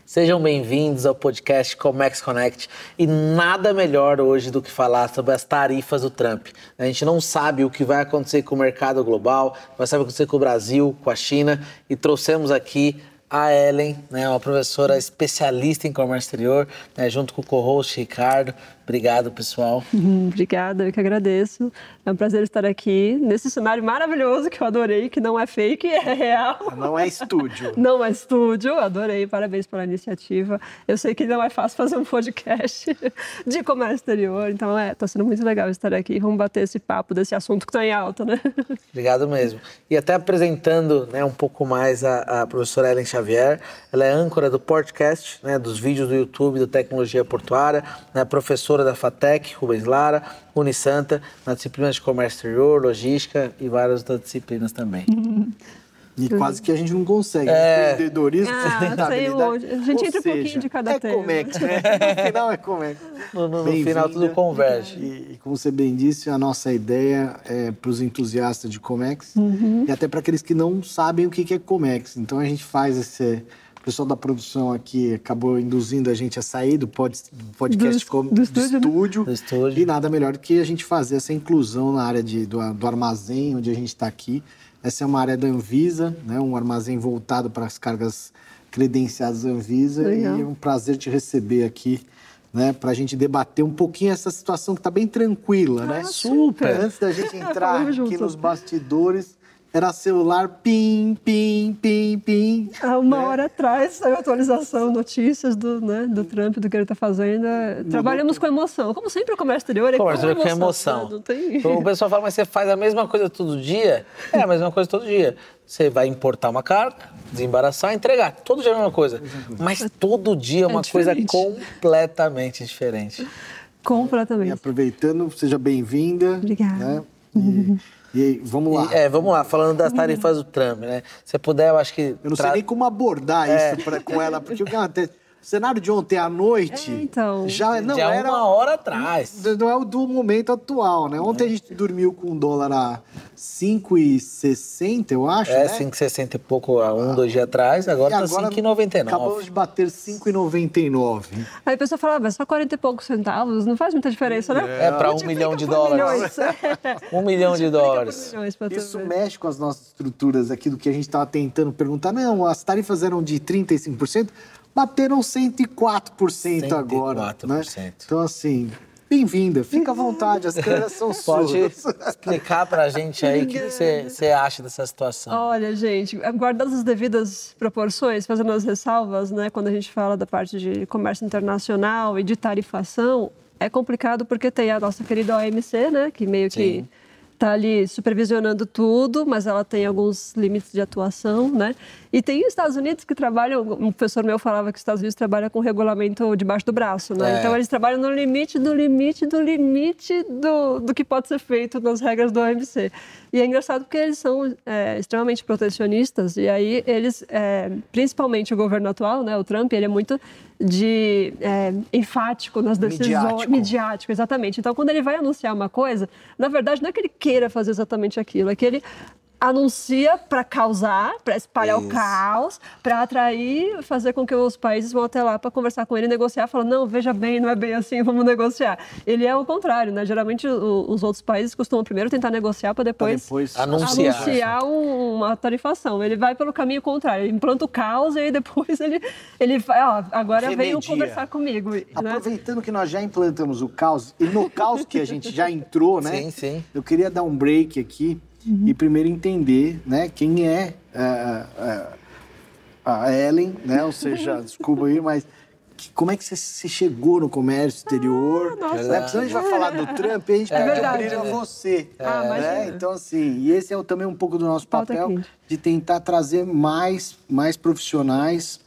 Sejam bem-vindos ao podcast Comex Connect. E nada melhor hoje do que falar sobre as tarifas do Trump. A gente não sabe o que vai acontecer com o mercado global, vai saber o que vai acontecer com o Brasil, com a China. E trouxemos aqui a Ellen, né, uma professora especialista em comércio exterior, né, junto com o co-host Ricardo. Obrigado, pessoal. Obrigada, eu que agradeço. É um prazer estar aqui nesse cenário maravilhoso que eu adorei, que não é fake, é real. Não é estúdio. Não é estúdio, adorei, parabéns pela iniciativa. Eu sei que não é fácil fazer um podcast de comércio exterior, então está sendo muito legal estar aqui. Vamos bater esse papo desse assunto que está em alta, né? Obrigado mesmo. E até apresentando, né, um pouco mais a professora Ellen Xavier, ela é âncora do podcast, né, dos vídeos do YouTube do Tecnologia Portuária, né, professora da FATEC, Rubens Lara, Unisanta, na disciplina de comércio exterior, logística e várias outras disciplinas também. E quase que a gente não consegue. Empreendedorismo, sustentabilidade. A gente entra um pouquinho de cada tema. Comex, né? No final é Comex. No final tudo converge. E como você bem disse, a nossa ideia é para os entusiastas de Comex e até para aqueles que não sabem o que é Comex. Então a gente faz esse... O pessoal da produção aqui acabou induzindo a gente a sair do podcast do estúdio. E nada melhor do que a gente fazer essa inclusão na área do armazém, onde a gente está aqui. Essa é uma área da Anvisa, né? Um armazém voltado para as cargas credenciadas da Anvisa. Legal. E é um prazer te receber aqui, né? Para a gente debater um pouquinho essa situação que está bem tranquila, né? Super! Antes da gente entrar aqui nos bastidores... Era celular, pim, pim, pim, pim. Há uma hora atrás saiu atualização, notícias do Trump, do que ele está fazendo. Trabalhamos com emoção. Como sempre o comércio exterior é com emoção. Não tem... O pessoal fala, mas você faz a mesma coisa todo dia? É a mesma coisa todo dia. Você vai importar uma carga, desembaraçar, entregar. Todo dia é a mesma coisa. Mas todo dia é uma coisa completamente diferente. Completamente. E aproveitando, seja bem-vinda. Obrigada. Né? E aí, vamos lá. Vamos lá, falando das tarifas do Trump, né? Se puder, eu acho que... Eu não sei nem como abordar isso com ela, porque o cenário de ontem à noite então, já era uma hora atrás. Não é o do momento atual, né? Ontem a gente dormiu com um dólar a 5,60, eu acho, né? 5,60 e pouco há 2 dias atrás, agora tá 5,99. Acabamos de bater 5,99. Aí a pessoa fala, mas só 40 e poucos centavos, não faz muita diferença, né? É para $1 milhão de dólares. $1 milhão de dólares. Isso mexe com as nossas estruturas aqui, do que a gente estava tentando perguntar. Não, as tarifas eram de 35%, bateram 104% agora. 104%. Né? Então, assim, bem-vinda, fica à vontade, as câmeras são suas. Pode explicar pra gente aí o que você acha dessa situação? Olha, gente, guardadas as devidas proporções, fazendo as ressalvas, né, quando a gente fala da parte de comércio internacional e de tarifação, é complicado porque tem a nossa querida OMC, né, que meio que está ali supervisionando tudo, mas ela tem alguns limites de atuação, né? E tem os Estados Unidos que trabalham, um professor meu falava que os Estados Unidos trabalham com regulamento debaixo do braço, né? Então eles trabalham no limite do que pode ser feito nas regras do OMC. E é engraçado porque eles são extremamente protecionistas e aí eles, principalmente o governo atual, né, o Trump, ele é muito enfático nas decisões. Midiático, exatamente. Então, quando ele vai anunciar uma coisa, na verdade, não é que ele queira fazer exatamente aquilo, é que ele anuncia para causar, para espalhar o caos, para atrair, fazer com que os países vão até lá para conversar com ele e negociar, falando, não, veja bem, não é bem assim, vamos negociar. Ele é o contrário, né? Geralmente os outros países costumam primeiro tentar negociar para depois anunciar uma tarifação. Ele vai pelo caminho contrário, ele implanta o caos e aí depois ele vai, agora venham conversar comigo. Aproveitando que nós já implantamos o caos, e no caos que a gente já entrou, né? Sim. Eu queria dar um break aqui. E primeiro entender, né, quem é a Ellen, né? Ou seja, desculpa aí, mas como é que você chegou no comércio exterior? Né? Porque senão a gente vai falar do Trump e a gente perde o brilho a você. Né? Então, assim, e esse é também um pouco do nosso papel de tentar trazer mais profissionais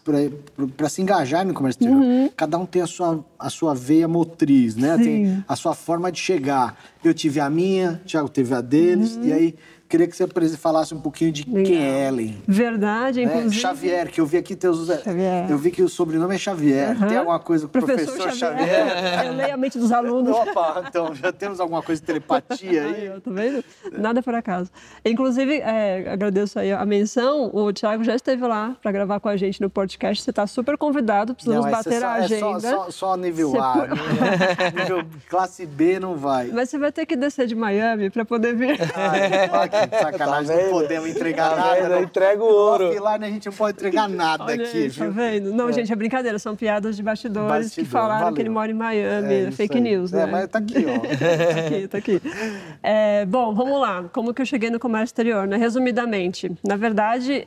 para se engajar no comércio exterior. Cada um tem a sua veia motriz, né? Tem a sua forma de chegar. Eu tive a minha, o Thiago teve a deles, e aí queria que você falasse um pouquinho de quem é Ellen. Verdade, inclusive. Xavier, que eu vi aqui teus... Xavier. Eu vi que o sobrenome é Xavier. Tem alguma coisa com o professor Xavier? Eu leio a mente dos alunos. Opa, então já temos alguma coisa de telepatia aí? Tá vendo? Nada por acaso. Inclusive, agradeço aí a menção, o Thiago já esteve lá para gravar com a gente no podcast, você está super convidado, precisamos bater a agenda. Só nível A, nível classe B não vai. Mas você vai ter que descer de Miami para poder vir. Que sacanagem, não podemos entregar nada. Não entrega o ouro. Offline a gente não pode entregar nada aqui, viu? Tá vendo? Não, gente, é brincadeira, são piadas de bastidores que falaram que ele mora em Miami, fake news, né? Mas tá aqui, ó. Tá aqui. Bom, vamos lá. Como que eu cheguei no comércio exterior, né? Resumidamente, na verdade,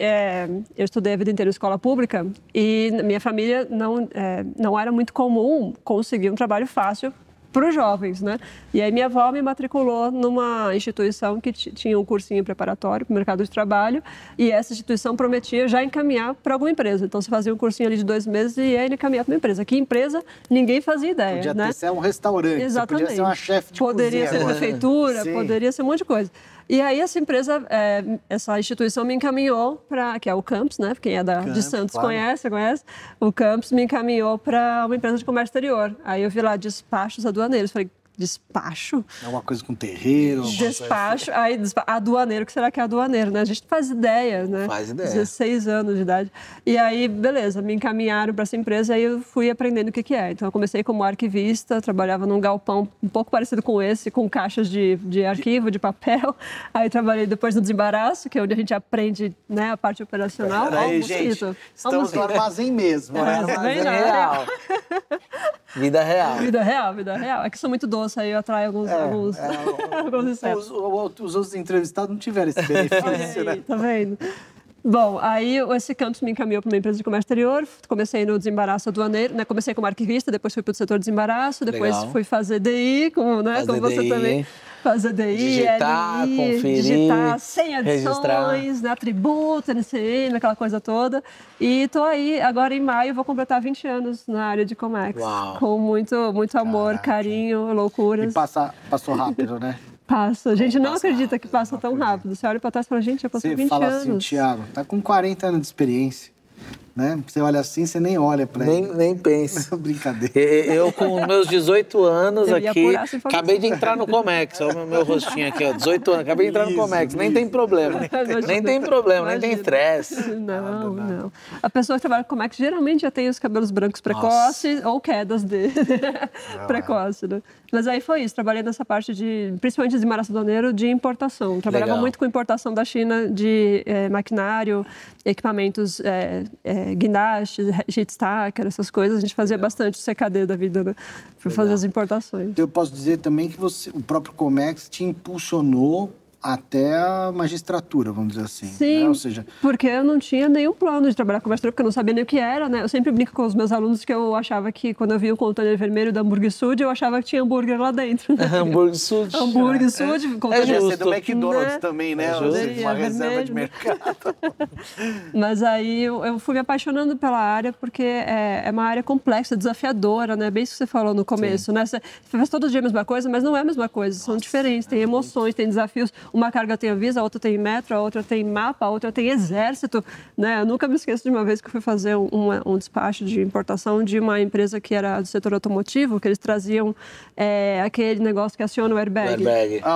eu estudei a vida inteira em escola pública e minha família não era muito comum conseguir um trabalho fácil para os jovens, né? E aí minha avó me matriculou numa instituição que tinha um cursinho preparatório para o mercado de trabalho e essa instituição prometia já encaminhar para alguma empresa. Então, você fazia um cursinho ali de 2 meses e ia encaminhar para uma empresa. Que empresa? Ninguém fazia ideia, podia né? ser um restaurante, exatamente. Podia ser uma chefe de poderia cozinha. Ser prefeitura, Sim. Poderia ser um monte de coisa. E aí essa empresa, essa instituição me encaminhou para, que é o Campos, né? Quem é de Santos conhece. O Campos me encaminhou para uma empresa de comércio exterior. Aí eu vi lá despachos aduaneiros. Falei, despacho? É uma coisa com terreiro? Despacho. Aí, aduaneiro, o que será que é aduaneiro, né? A gente faz ideia, né? Faz ideia. 16 anos de idade. E aí, beleza, me encaminharam para essa empresa e eu fui aprendendo o que é. Então, eu comecei como arquivista, trabalhava num galpão um pouco parecido com esse, com caixas de arquivo, de papel. Aí, trabalhei depois no desembaraço, que é onde a gente aprende, né, a parte operacional. Aí, gente, estamos no armazém mesmo, né? Armazém real. Vida real. Vida real. É que sou muito doce, aí eu atraio alguns insetos. Os outros entrevistados não tiveram esse benefício, né? Tá vendo? Bom, aí esse Campos me encaminhou para uma empresa de comércio exterior, comecei no desembaraço aduaneiro, né? Comecei como arquivista, depois fui para o setor de desembaraço, depois fui fazer DI, como você também. Fazer DI, digitar, LI, conferir, digitar, sem registrar. adições, né? Atributo, NCM, aquela coisa toda. E estou aí, agora em maio, vou completar 20 anos na área de Comex. Uau. Com muito amor, carinho, loucuras. E passou rápido, né? Passa. A gente não acredita que passa tão rápido. Você olha para trás e fala, gente, já passou 20 anos. Você fala assim, Thiago, tá com 40 anos de experiência. Né? Você olha assim, você nem olha para ele. Nem pensa. Brincadeira. Eu, com meus 18 anos aqui, acabei de entrar no Comex. Olha o meu rostinho aqui, ó, 18 anos, acabei de entrar no Comex. Nem tem problema. Nem tem problema, nem tem estresse. Não. A pessoa que trabalha com Comex geralmente já tem os cabelos brancos precoces ou quedas precoces, né? Mas aí foi isso, trabalhei nessa parte principalmente de embaraço aduaneiro, de importação. Trabalhava muito com importação da China de maquinário, equipamentos, guindastes, heat stacker, essas coisas. A gente fazia bastante o CKD da vida, né? Para fazer as importações. Eu posso dizer também que o próprio Comex te impulsionou até a magistratura, vamos dizer assim. Sim, né? Ou seja, porque eu não tinha nenhum plano de trabalhar com magistratura, porque eu não sabia nem o que era, né? Eu sempre brinco com os meus alunos que eu achava que, quando eu via o container vermelho da Hambúrguer Sud, eu achava que tinha hambúrguer lá dentro. Né? Hambúrguer Sud. Hambúrguer Sud. Podia ser do McDonald's, né? Também, né? Uma reserva de mercado. Mas aí eu fui me apaixonando pela área, porque é uma área complexa, desafiadora, né? Bem isso que você falou no começo, né? Você faz todo dia a mesma coisa, mas não é a mesma coisa. São diferentes, tem emoções, tem desafios. Uma carga tem aviso, a outra tem metro, a outra tem mapa, a outra tem exército, né? Eu nunca me esqueço de uma vez que eu fui fazer um despacho de importação de uma empresa que era do setor automotivo, que eles traziam aquele negócio que aciona o airbag.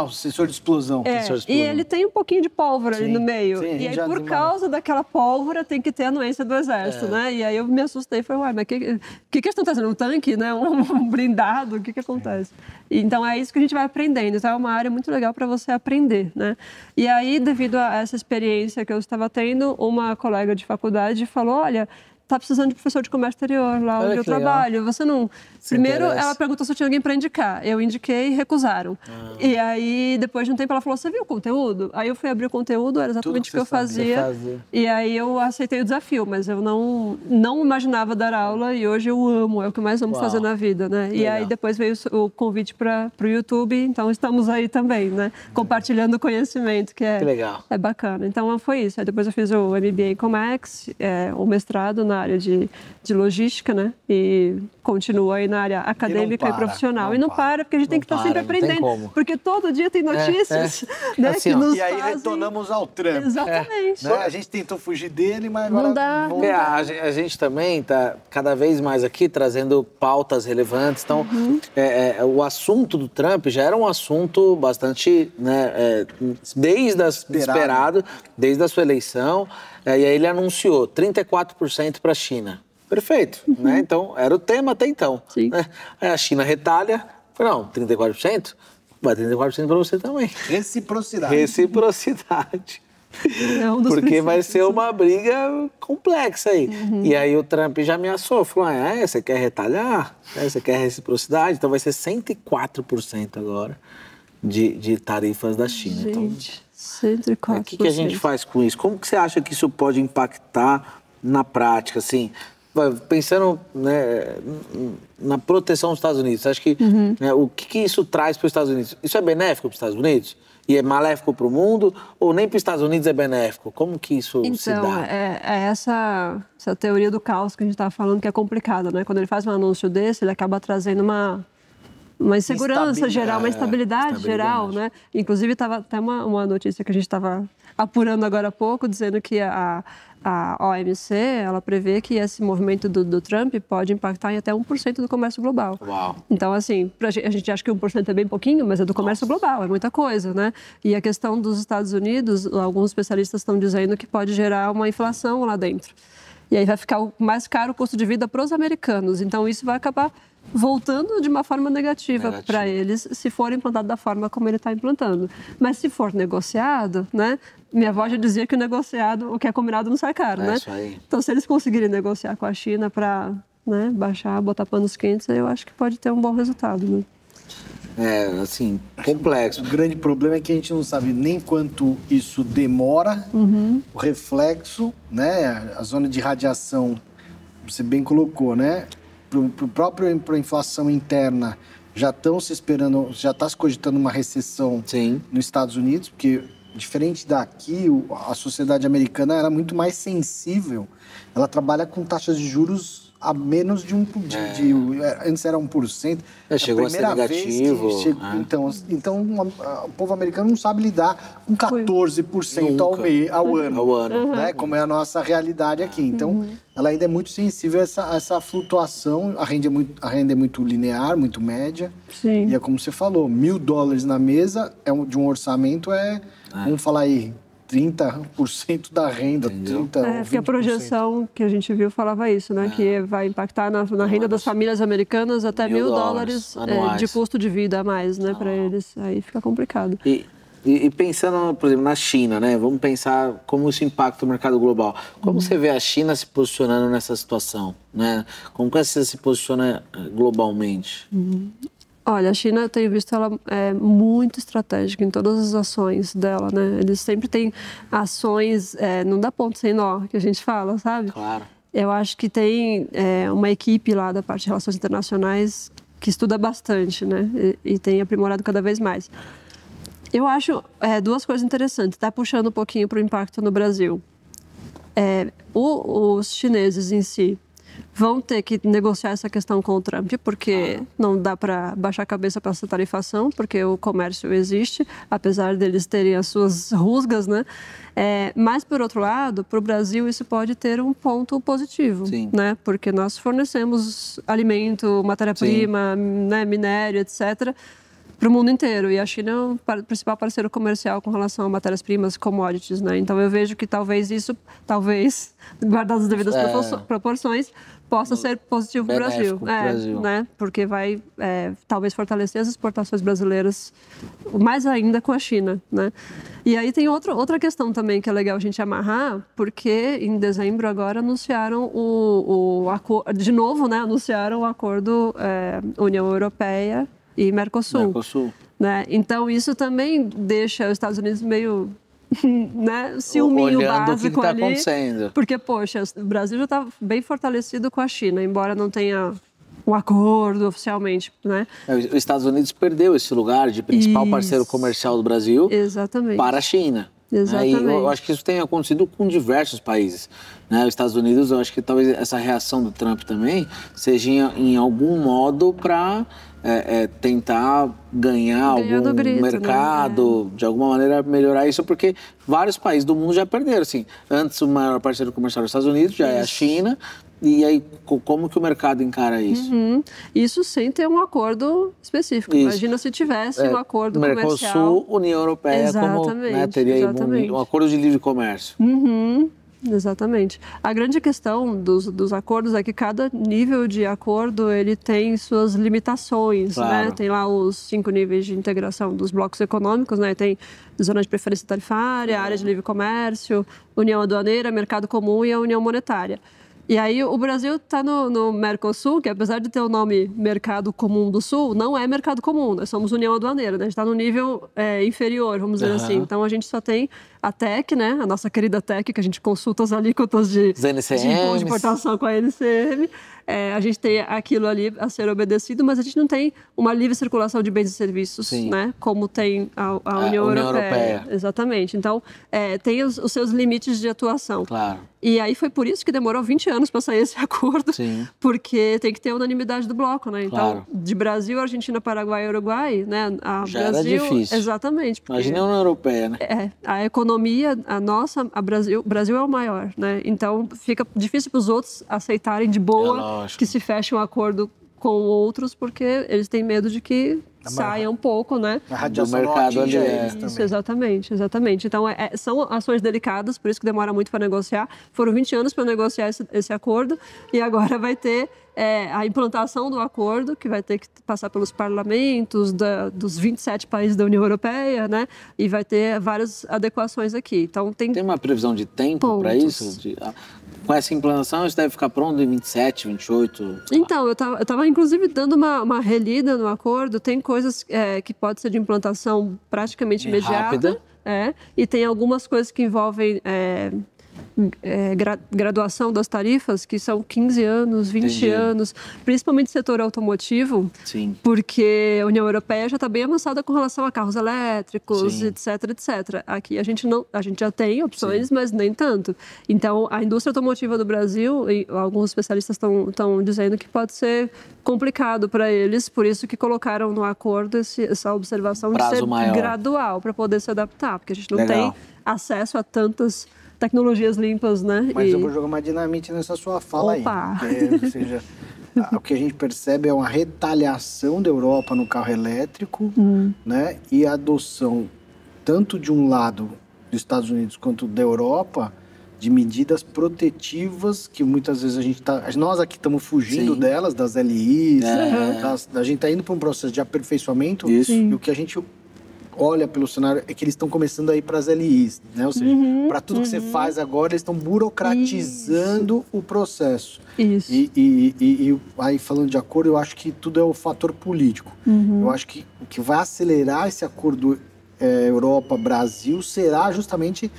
O sensor de explosão. E ele tem um pouquinho de pólvora ali no meio. E aí, por causa daquela pólvora, tem que ter a anuência do exército, né? E aí eu me assustei e falei, uai, mas o que eles estão trazendo? Um tanque, né? Um blindado? O que acontece? Então, é isso que a gente vai aprendendo. Então, é uma área muito legal para você aprender, né? E aí, devido a essa experiência que eu estava tendo, uma colega de faculdade falou, olha, tá precisando de professor de comércio exterior lá onde eu trabalho. Você não... Primeiro, ela perguntou se eu tinha alguém para indicar. Eu indiquei e recusaram. E aí, depois de um tempo, ela falou, você viu o conteúdo? Aí eu fui abrir o conteúdo, era exatamente o que eu fazia. E aí eu aceitei o desafio, mas eu não imaginava dar aula e hoje eu amo, é o que eu mais amo fazer na vida, né? E aí depois veio o convite para o YouTube, então estamos aí também, né? Compartilhando conhecimento, que legal. É bacana. Então foi isso. Aí depois eu fiz o MBA em Comex, o mestrado na na área de logística, né? E continua aí na área acadêmica e profissional. E não para, porque a gente tem que estar sempre aprendendo. Porque todo dia tem notícias, né? Assim, que nos e aí fazem... retornamos ao Trump. Exatamente. Né? A gente tentou fugir dele, mas agora... Não dá. A gente também está cada vez mais aqui trazendo pautas relevantes. Então, o assunto do Trump já era um assunto bastante, né, esperado, desde a sua eleição. E aí ele anunciou 34% para a China. Perfeito, né? Então, era o tema até então. Sim. Né? Aí a China retalha, falou, não, 34%? Vai 34% para você também. Reciprocidade. Porque vai ser uma briga complexa aí. E aí o Trump já ameaçou, falou, você quer retalhar? Você quer reciprocidade? Então vai ser 104% agora de tarifas da China. Gente, então, 104%. O que a gente faz com isso? Como que você acha que isso pode impactar na prática, assim? Pensando, né, na proteção dos Estados Unidos, acho que né, o que isso traz para os Estados Unidos? Isso é benéfico para os Estados Unidos? E é maléfico para o mundo? Ou nem para os Estados Unidos é benéfico? Como que isso se dá? Então, é essa teoria do caos que a gente estava falando que é complicada, né? Quando ele faz um anúncio desse, ele acaba trazendo uma insegurança geral, uma instabilidade geral, né? Inclusive, estava até uma notícia que a gente estava apurando agora há pouco, dizendo que a OMC, ela prevê que esse movimento do Trump pode impactar em até 1% do comércio global. Uau. Então, assim, a gente acha que 1% é bem pouquinho, mas é do comércio global, é muita coisa, né? E a questão dos Estados Unidos, alguns especialistas estão dizendo que pode gerar uma inflação lá dentro. E aí vai ficar mais caro o custo de vida para os americanos. Então, isso vai acabar voltando de uma forma negativa para eles, se for implantado da forma como ele está implantando. Mas se for negociado, né? Minha avó já dizia que o que é combinado não sai caro, né? Isso aí. Então, se eles conseguirem negociar com a China para, né, baixar, botar panos quentes, eu acho que pode ter um bom resultado, né? Assim, complexo. O grande problema é que a gente não sabe nem quanto isso demora, o reflexo, né? A zona de radiação, você bem colocou, né? Para a inflação interna, já está se cogitando uma recessão nos Estados Unidos, porque, diferente daqui, a sociedade americana era muito mais sensível. Ela trabalha com taxas de juros a menos de antes era 1%. Chegou a ser negativo. Então, o povo americano não sabe lidar com 14% ao ano, né? Como é a nossa realidade aqui. Então, ela ainda é muito sensível a essa flutuação. A renda é muito linear, muito média. Sim. E é como você falou, $1.000 na mesa de um orçamento vamos falar aí, 30% da renda, 30%, porque a projeção que a gente viu falava isso, né? Que vai impactar na renda das famílias americanas até $1.000 de custo de vida a mais, né? Para eles. Aí fica complicado. E pensando, por exemplo, na China, né? Vamos pensar como isso impacta o mercado global. Como você vê a China se posicionando nessa situação, né? Como que você se posiciona globalmente? Olha, a China, eu tenho visto ela muito estratégica em todas as ações dela, né? Eles sempre têm ações, não dá ponto sem nó, que a gente fala, sabe? Claro. Eu acho que tem uma equipe lá da parte de relações internacionais que estuda bastante, né? E tem aprimorado cada vez mais. Eu acho duas coisas interessantes. Está puxando um pouquinho para o impacto no Brasil. Os chineses em si vão ter que negociar essa questão com o Trump, porque não dá para baixar a cabeça para essa tarifação, porque o comércio existe, apesar deles terem as suas rusgas, né? Mas, por outro lado, para o Brasil isso pode ter um ponto positivo, né? Porque nós fornecemos alimento, matéria-prima, né, minério, etc., para o mundo inteiro. E a China é o principal parceiro comercial com relação a matérias-primas, commodities, né? Então, eu vejo que talvez, guardadas as devidas proporções, possa ser positivo para o Brasil. Né? Porque vai, talvez, fortalecer as exportações brasileiras mais ainda com a China, né? E aí tem outra questão também que é legal a gente amarrar, porque em dezembro agora anunciaram o acordo, de novo, né? Anunciaram o acordo União Europeia e Mercosul. Né? Então, isso também deixa os Estados Unidos meio, né, ciúminho básico ali. Acontecendo. Porque, poxa, o Brasil já está bem fortalecido com a China, embora não tenha um acordo oficialmente, né? Os Estados Unidos perdeu esse lugar de principal parceiro comercial do Brasil para a China. Exatamente. E eu acho que isso tem acontecido com diversos países. Né? Os Estados Unidos, eu acho que talvez essa reação do Trump também seja em algum modo para tentar ganhar algum grito, mercado, de alguma maneira melhorar isso, porque vários países do mundo já perderam. Assim, antes o maior parceiro comercial dos Estados Unidos já é a China. E aí, como que o mercado encara isso? Isso sem ter um acordo específico. Isso. Imagina se tivesse um acordo comercial. Mercosul, União Europeia, exatamente, teria um acordo de livre comércio. Exatamente. A grande questão dos acordos é que cada nível de acordo ele tem suas limitações, claro. né? Tem lá os 5 níveis de integração dos blocos econômicos, né? Tem zona de preferência tarifária, área de livre comércio, união aduaneira, mercado comum e a união monetária. E aí o Brasil está no Mercosul, que apesar de ter o nome Mercado Comum do Sul, não é Mercado Comum, nós somos União Aduaneira, né? A gente está no nível inferior, vamos dizer assim. Então a gente só tem a TEC, né? A nossa querida TEC, que a gente consulta as alíquotas de imposto de importação com a NCM. A gente tem aquilo ali a ser obedecido, mas a gente não tem uma livre circulação de bens e serviços, né? Como tem a União Europeia. Exatamente. Então, tem os seus limites de atuação. Claro. E aí foi por isso que demorou 20 anos para sair esse acordo, porque tem que ter unanimidade do bloco, né? Então, de Brasil, Argentina, Paraguai e Uruguai, né? Já Brasil, era difícil. Exatamente. Imagina a União Europeia, né? A economia, a nossa, Brasil é o maior, né? Então, fica difícil para os outros aceitarem de boa que se feche um acordo com outros, porque eles têm medo de que saia um pouco, né? A radiação do mercado ali Isso, exatamente. Então, são ações delicadas, por isso que demora muito para negociar. Foram 20 anos para negociar esse acordo e agora vai ter a implantação do acordo, que vai ter que passar pelos parlamentos dos 27 países da União Europeia, né? E vai ter várias adequações aqui. Então, tem uma previsão de tempo para isso? Com essa implantação, isso deve ficar pronto em 27, 28? Então, eu estava inclusive dando uma relida no acordo. Tem coisas que pode ser de implantação praticamente imediata. Rápida. E tem algumas coisas que envolvem graduação das tarifas, que são 15 anos, 20 anos, principalmente setor automotivo, porque a União Europeia já está bem avançada com relação a carros elétricos, etc. Aqui a gente já tem opções, mas nem tanto. Então, a indústria automotiva do Brasil, e alguns especialistas estão dizendo que pode ser complicado para eles, por isso que colocaram no acordo essa observação de ser gradual, para poder se adaptar, porque a gente não tem acesso a tantas tecnologias limpas, né? Mas eu vou jogar uma dinamite nessa sua fala aí. Ou seja, o que a gente percebe é uma retaliação da Europa no carro elétrico, né? E a adoção, tanto de um lado dos Estados Unidos quanto da Europa, de medidas protetivas que muitas vezes nós aqui estamos fugindo delas, das LIs, a gente está indo para um processo de aperfeiçoamento e o que a gente olha pelo cenário é que eles estão começando a ir para as LIs, né? Ou seja, para tudo que você faz agora, eles estão burocratizando o processo. E aí, falando de acordo, eu acho que tudo é o fator político. Eu acho que o que vai acelerar esse acordo Europa-Brasil será justamente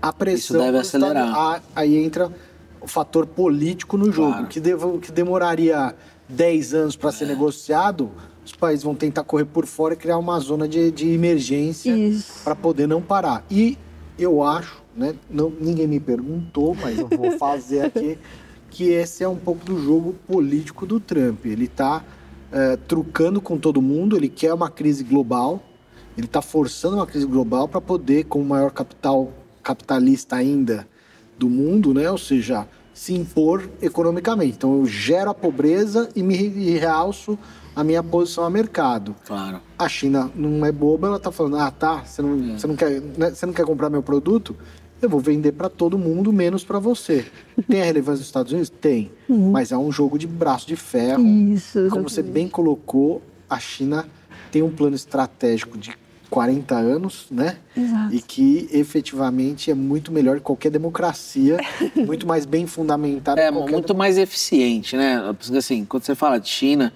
a pressão. Isso deve acelerar. Aí entra o fator político no jogo, que demoraria 10 anos para ser negociado. Os países vão tentar correr por fora e criar uma zona de emergência para poder não parar. E eu acho, né, ninguém me perguntou, mas eu vou fazer aqui, que esse é um pouco do jogo político do Trump. Ele está trucando com todo mundo, ele quer uma crise global, ele está forçando uma crise global para poder, com o maior capitalista ainda do mundo, né, ou seja, se impor economicamente. Então eu gero a pobreza e me realço a minha posição a mercado. Claro. A China não é boba, ela está falando, você não quer comprar meu produto? Eu vou vender para todo mundo, menos para você. Tem a relevância dos Estados Unidos? Tem. Mas é um jogo de braço de ferro. Como você bem colocou, a China tem um plano estratégico de 40 anos, né? Exato. E que efetivamente é muito melhor que qualquer democracia, muito mais bem fundamentada. Muito mais eficiente, né? Porque assim, quando você fala de China,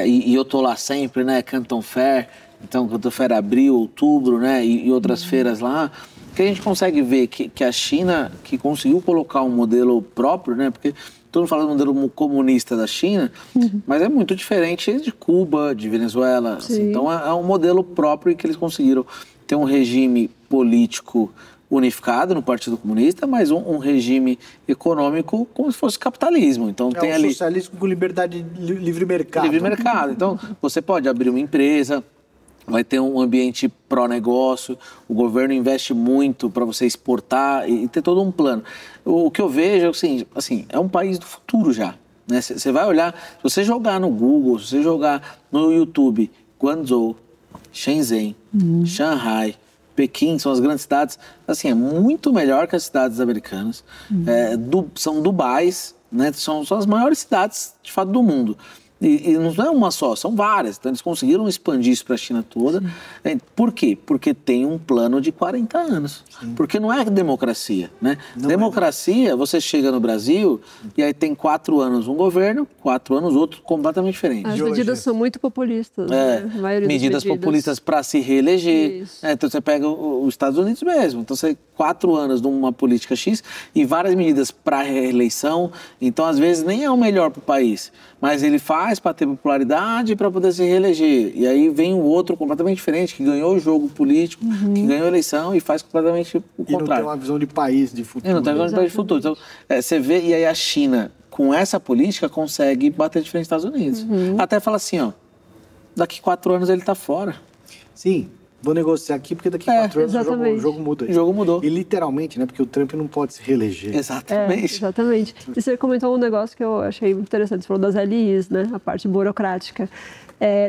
e eu tô lá sempre, né? Canton Fair, então Canton Fair abril, outubro, né? E outras feiras lá, que a gente consegue ver que a China, que conseguiu colocar um modelo próprio, né? Porque todo mundo fala do modelo comunista da China, mas é muito diferente de Cuba, de Venezuela. Assim, então é um modelo próprio em que eles conseguiram ter um regime político unificado no Partido Comunista, mas um regime econômico como se fosse capitalismo. Então tem ali socialismo com liberdade, livre mercado. Livre mercado. Então você pode abrir uma empresa, vai ter um ambiente pró-negócio, o governo investe muito para você exportar e ter todo um plano. O que eu vejo é assim, é um país do futuro já. Né? Você vai olhar, se você jogar no Google, se você jogar no YouTube, Guangzhou, Shenzhen, Shanghai, Pequim, são as grandes cidades, assim, é muito melhor que as cidades americanas. São Dubais, né? São as maiores cidades, de fato, do mundo. E não é uma só, são várias. Então, eles conseguiram expandir isso para a China toda. Por quê? Porque tem um plano de 40 anos. Sim. Porque não é democracia, né? Democracia, você chega no Brasil e aí tem 4 anos um governo, 4 anos outro completamente diferente. As medidas são muito populistas. Medidas populistas para se reeleger. Então, você pega os Estados Unidos mesmo. Então, você 4 anos numa política X e várias medidas para reeleição. Então, às vezes, nem é o melhor para o país. Mas ele faz para ter popularidade para poder se reeleger. E aí vem um outro completamente diferente, que ganhou o jogo político, que ganhou a eleição e faz completamente o contrário. E não tem uma visão de país, de futuro. Não tem uma visão de país de futuro. Então, você vê, e aí a China, com essa política, consegue bater de frente aos Estados Unidos. Até fala assim, ó, daqui 4 anos ele está fora. Sim. Vou negociar aqui, porque daqui a 4 anos o jogo muda. O jogo mudou. E literalmente, né? Porque o Trump não pode se reeleger. Exatamente. Exatamente. E você comentou um negócio que eu achei muito interessante. Você falou das LIs, né? A parte burocrática.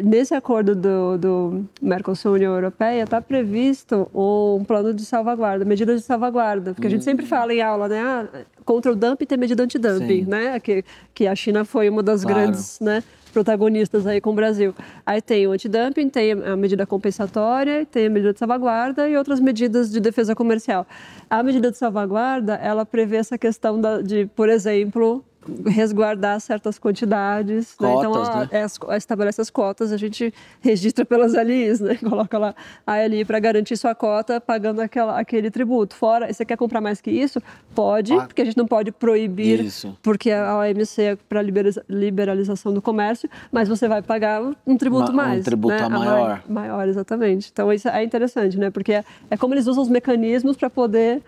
Nesse acordo do Mercosul e União Europeia, está previsto um plano de salvaguarda, medidas de salvaguarda. Porque a gente sempre fala em aula, né? Contra o dumping tem medida antidumping, né? Que a China foi uma das grandes, né, protagonistas aí com o Brasil. Aí tem o antidumping, tem a medida compensatória, tem a medida de salvaguarda e outras medidas de defesa comercial. A medida de salvaguarda, ela prevê essa questão de, por exemplo, resguardar certas quantidades. Cotas, né? Então, estabelece as cotas, a gente registra pelas LIs, né? Coloca lá a LI para garantir sua cota pagando aquele tributo. Fora, você quer comprar mais que isso? Pode, porque a gente não pode proibir, porque a OMC é para liberalização do comércio, mas você vai pagar um tributo mais. Um tributo maior. Maior, exatamente. Então, isso é interessante, né? Porque é como eles usam os mecanismos para poder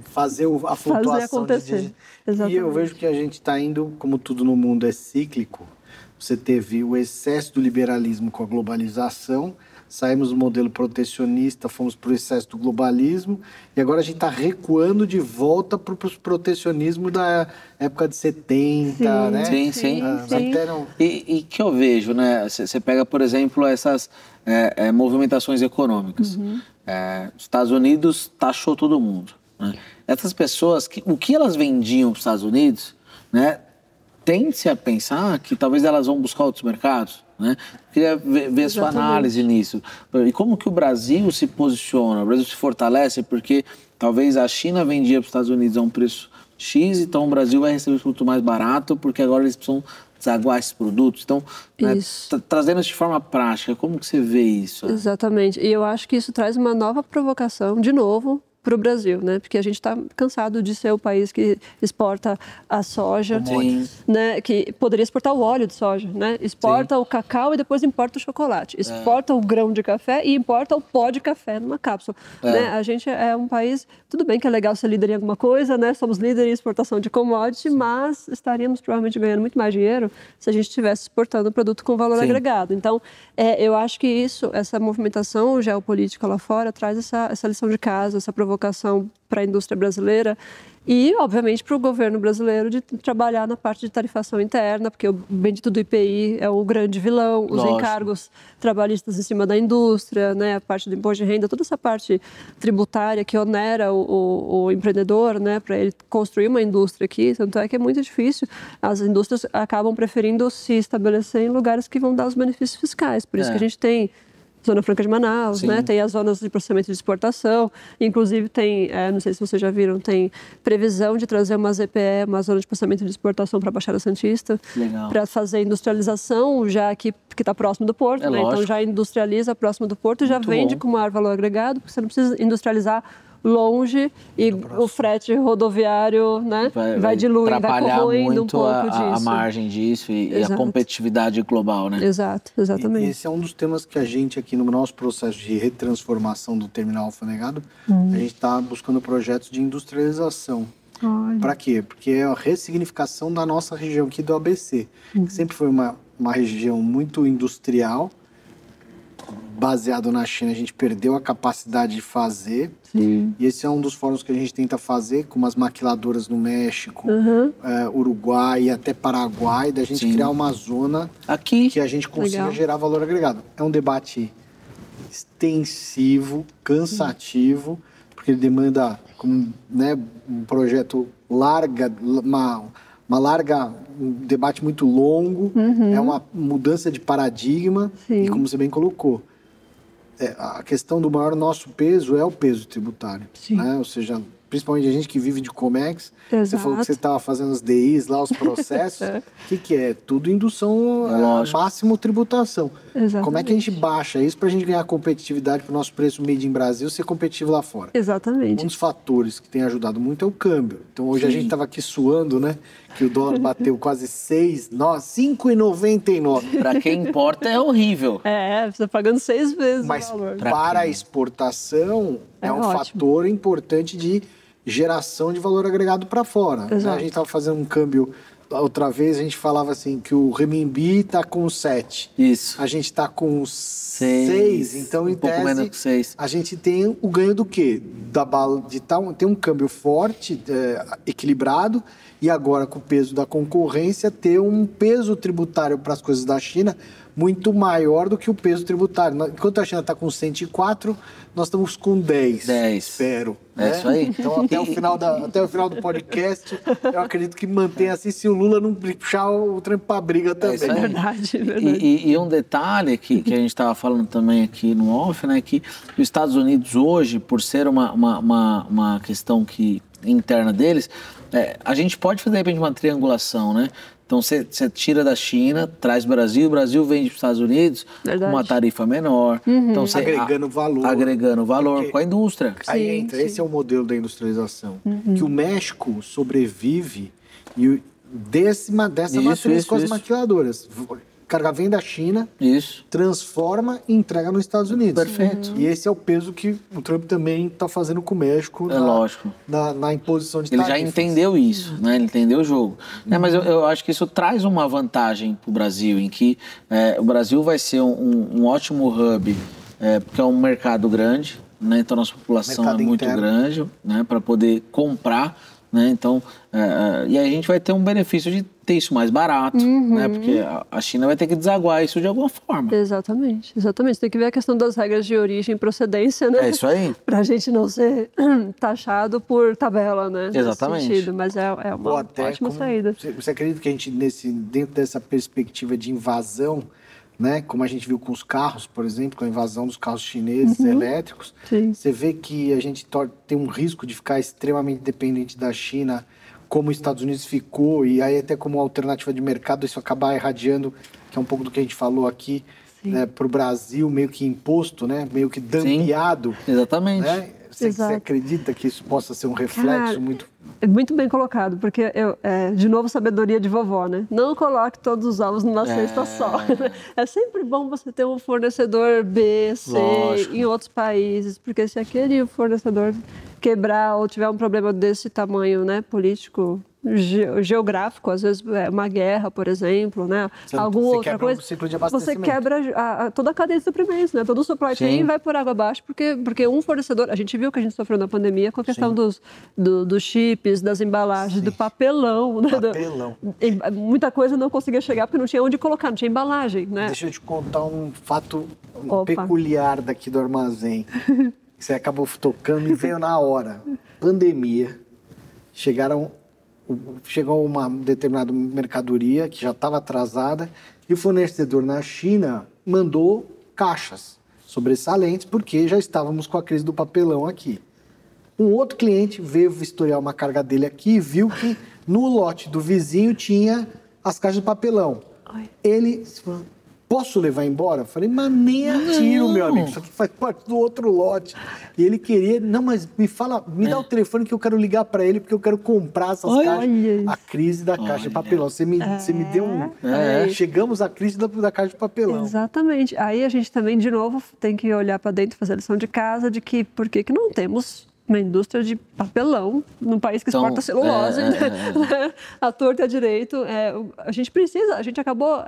fazer a flutuação. Fazer acontecer. E eu vejo que a gente está indo, como tudo no mundo é cíclico, você teve o excesso do liberalismo com a globalização, saímos do modelo protecionista, fomos para o excesso do globalismo, e agora a gente está recuando de volta para o protecionismo da época de 70, né? Sim. E que eu vejo, né? Você pega, por exemplo, essas movimentações econômicas. Os Estados Unidos taxou todo mundo. Né? Essas pessoas, o que elas vendiam para os Estados Unidos, né, tende-se a pensar que talvez elas vão buscar outros mercados. Né? Queria ver sua análise nisso. E como que o Brasil se posiciona? O Brasil se fortalece porque talvez a China vendia para os Estados Unidos a um preço X, então o Brasil vai receber o produto mais barato porque agora eles precisam desaguar esses produtos. Então, né, trazendo isso de forma prática, como que você vê isso? Exatamente. E eu acho que isso traz uma nova provocação, de novo, para o Brasil, né? Porque a gente está cansado de ser o país que exporta a soja, né? Que poderia exportar o óleo de soja, né? Exporta o cacau e depois importa o chocolate. Exporta o grão de café e importa o pó de café numa cápsula. Né? A gente é um país, tudo bem que é legal ser líder em alguma coisa, né? Somos líder em exportação de commodity, mas estaríamos provavelmente ganhando muito mais dinheiro se a gente estivesse exportando produto com valor agregado. Então, eu acho que essa movimentação geopolítica lá fora traz essa lição de casa, essa provocação para a indústria brasileira e, obviamente, para o governo brasileiro de trabalhar na parte de tarifação interna, porque o bendito do IPI é o grande vilão, os encargos trabalhistas em cima da indústria, né, a parte do imposto de renda, toda essa parte tributária que onera o empreendedor, né, para ele construir uma indústria aqui. Tanto é que é muito difícil, as indústrias acabam preferindo se estabelecer em lugares que vão dar os benefícios fiscais, por isso que a gente tem Zona Franca de Manaus, né? Tem as zonas de processamento de exportação, inclusive tem, não sei se vocês já viram, tem previsão de trazer uma ZPE, uma zona de processamento de exportação para a Baixada Santista, para fazer industrialização já aqui, que está próximo do porto, né? Então já industrializa próximo do porto e já vende com maior valor agregado, porque você não precisa industrializar longe e o frete rodoviário, né, vai diluindo, vai corroendo um pouco disso. A margem disso e a competitividade global, né? Exato, exatamente. E esse é um dos temas que a gente aqui no nosso processo de retransformação do terminal alfanegado, a gente está buscando projetos de industrialização. Para quê? Porque é a ressignificação da nossa região aqui do ABC, que sempre foi uma região muito industrial, baseado na China, a gente perdeu a capacidade de fazer. Sim. E esse é um dos fóruns que a gente tenta fazer com umas maquiladoras no México, Uruguai e até Paraguai, da gente criar uma zona aqui que a gente consiga gerar valor agregado. É um debate extensivo, cansativo, porque ele demanda um projeto um debate muito longo, é uma mudança de paradigma. Sim. E como você bem colocou, a questão do maior nosso peso é o peso tributário, né? Ou seja, principalmente a gente que vive de Comex. Exato. Você falou que você estava fazendo os DIs lá, os processos. O que é? Tudo indução a máximo tributação. Exatamente. Como é que a gente baixa isso para a gente ganhar competitividade para o nosso preço made in Brasil ser competitivo lá fora? Exatamente. Um dos fatores que tem ajudado muito é o câmbio. Então hoje a gente estava aqui suando, né? Que o dólar bateu quase 5,99. Para quem importa é horrível. Você está pagando 6 vezes Mas o valor. Para a exportação é um fator importante de geração de valor agregado para fora. Né? A gente estava fazendo um câmbio, outra vez a gente falava assim, que o renminbi está com 7. Isso. A gente está com 6, então em pouco tese menos que 6. A gente tem o ganho do quê? Ter um câmbio forte, equilibrado, e agora com o peso da concorrência ter um peso tributário para as coisas da China muito maior do que o peso tributário. Enquanto a China está com 104, nós estamos com 10. Espero. Isso aí. Então, até o final do podcast, eu acredito que mantenha assim, se o Lula não puxar o trampo para briga também. Isso aí. Verdade. E um detalhe que a gente estava falando também aqui no off, né, que os Estados Unidos hoje, por ser uma questão interna deles, a gente pode fazer, de repente, uma triangulação, né? Então, você tira da China, traz o Brasil vende para os Estados Unidos com uma tarifa menor. Então, agregando valor. Porque com a indústria. Aí entra, esse é o modelo da industrialização. Que o México sobrevive dessa matriz com as maquiladoras. Carga vem da China, transforma e entrega nos Estados Unidos. Perfeito. E esse é o peso que o Trump também está fazendo com o México lógico. Na imposição de tarifas. Ele já entendeu isso, né? Ele entendeu o jogo. Mas eu acho que isso traz uma vantagem para o Brasil, em que o Brasil vai ser um ótimo hub, porque é um mercado grande, né? Então a nossa população é muito grande, né? Para poder comprar. Né? Então, e aí a gente vai ter um benefício de ter isso mais barato, né? Porque a China vai ter que desaguar isso de alguma forma. Exatamente. Tem que ver a questão das regras de origem e procedência, né? É isso aí. Para a gente não ser taxado por tabela, né? Exatamente. Nesse sentido, mas é uma ótima saída. Você acredita que a gente, dentro dessa perspectiva de invasão, né? Como a gente viu com os carros, por exemplo, com a invasão dos carros chineses elétricos, você vê que a gente tem um risco de ficar extremamente dependente da China, como os Estados Unidos ficou, e aí até como alternativa de mercado isso acabar irradiando, que é um pouco do que a gente falou aqui, né, para o Brasil, meio que imposto, né? Meio que dampeado. Sim, exatamente. Né? Você acredita que isso possa ser um reflexo muito... Muito bem colocado, porque, de novo, sabedoria de vovó, né? Não coloque todos os ovos numa cesta só. É sempre bom você ter um fornecedor B, C, em outros países, porque se aquele fornecedor quebrar ou tiver um problema desse tamanho, né, político, geográfico, às vezes uma guerra, por exemplo, né? Alguma outra coisa, você quebra toda a cadeia de suprimentos, né? Todo o supply chain vai por água abaixo, porque um fornecedor, a gente viu que a gente sofreu na pandemia com a questão dos chips, das embalagens, do papelão, né? Muita coisa não conseguia chegar porque não tinha onde colocar, não tinha embalagem, né? Deixa eu te contar um fato peculiar daqui do armazém. Você acabou tocando e veio na hora. Pandemia, chegou uma determinada mercadoria que já estava atrasada e o fornecedor na China mandou caixas sobressalentes porque já estávamos com a crise do papelão aqui. Um outro cliente veio vistoriar uma carga dele aqui e viu que no lote do vizinho tinha as caixas de papelão. Ele falou, posso levar embora? Eu falei, mas nem a tiro, meu amigo, isso aqui faz parte do outro lote. E ele queria, não, mas me dá o telefone que eu quero ligar para ele, porque eu quero comprar essas caixas. A crise da caixa de papelão. Você me deu um... Chegamos à crise da caixa de papelão. Exatamente. Aí a gente também, de novo, tem que olhar para dentro, fazer a lição de casa, de que por que não temos uma indústria de papelão num país que exporta celulose, à torta e à direito. A gente acabou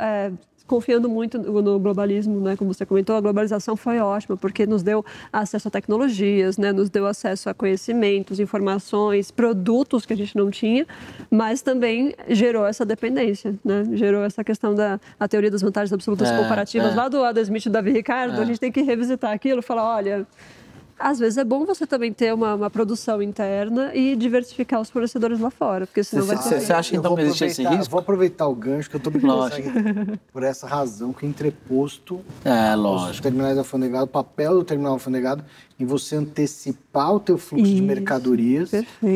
confiando muito no globalismo, né? Como você comentou, a globalização foi ótima, porque nos deu acesso a tecnologias, né? Nos deu acesso a conhecimentos, informações, produtos que a gente não tinha, mas também gerou essa dependência, né? Gerou essa questão da teoria das vantagens absolutas comparativas, lá do Adam Smith e Davi Ricardo. A gente tem que revisitar aquilo e falar, olha... Às vezes é bom você também ter uma produção interna e diversificar os fornecedores lá fora, porque senão vai ser... Você acha então que existe esse risco? Vou aproveitar o gancho que eu estou por essa razão que o entreposto os terminais alfandegados, o papel do terminal alfandegado em você antecipar o teu fluxo de mercadorias,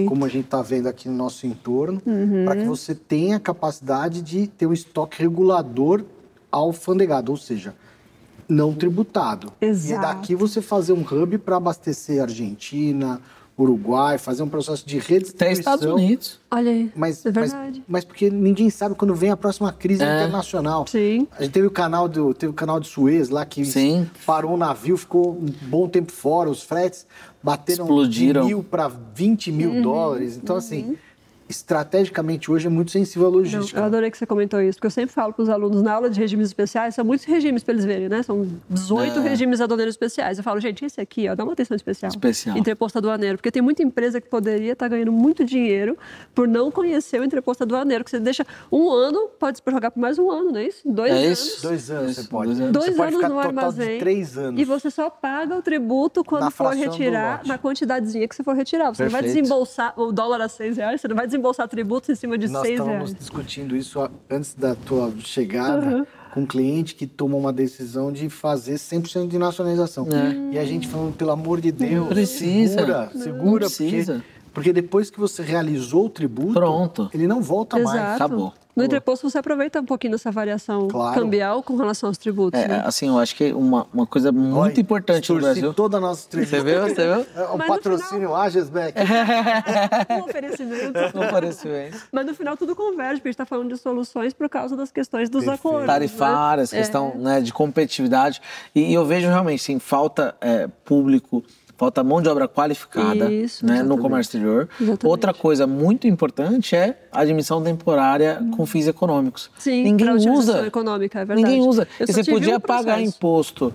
como a gente está vendo aqui no nosso entorno, para que você tenha a capacidade de ter um estoque regulador alfandegado, ou seja, não tributado. Exato. E daqui você fazer um hub para abastecer Argentina, Uruguai, fazer um processo de redistribuição. Até Estados Unidos. Olha aí, é verdade. Mas porque ninguém sabe quando vem a próxima crise internacional. Sim. A gente teve o canal de Suez lá, que parou um navio, ficou um bom tempo fora, os fretes bateram explodiram de $1.000 para $20 mil. Então, assim... estrategicamente hoje é muito sensível à logística. Eu adorei que você comentou isso, porque eu sempre falo para os alunos na aula de regimes especiais, são muitos regimes para eles verem, né? São 18 regimes aduaneiros especiais. Eu falo, gente, esse aqui, dá uma atenção especial. Entreposto aduaneiro, porque tem muita empresa que poderia estar ganhando muito dinheiro por não conhecer o entreposto aduaneiro, que você deixa um ano, pode se prorrogar por mais um ano, não é isso? 2 anos. 2 anos você pode. 2 anos ficar no armazém. De 3 anos. E você só paga o tributo quando for retirar, na quantidadezinha que você for retirar. Você não vai desembolsar o dólar a R$6, você não vai desembolsar tributos em cima de R$6. Nós estávamos discutindo isso antes da tua chegada com um cliente que tomou uma decisão de fazer 100% de nacionalização. E a gente falando, pelo amor de Deus, segura, porque depois que você realizou o tributo, ele não volta mais. Acabou. No entreposto você aproveita um pouquinho dessa variação cambial com relação aos tributos. Assim, eu acho que uma coisa muito importante no Brasil... toda a nossa tributo. Você viu? O patrocínio Agesbeck. Um oferecimento. Mas no final tudo converge, porque a gente está falando de soluções por causa das questões dos acordos. Tarifárias, questão de competitividade. E eu vejo realmente, sim, falta público... Falta mão de obra qualificada no comércio exterior. Outra coisa muito importante é a admissão temporária com fins econômicos. Sim, ninguém usa. Econômica, é verdade. Ninguém usa. E você podia pagar imposto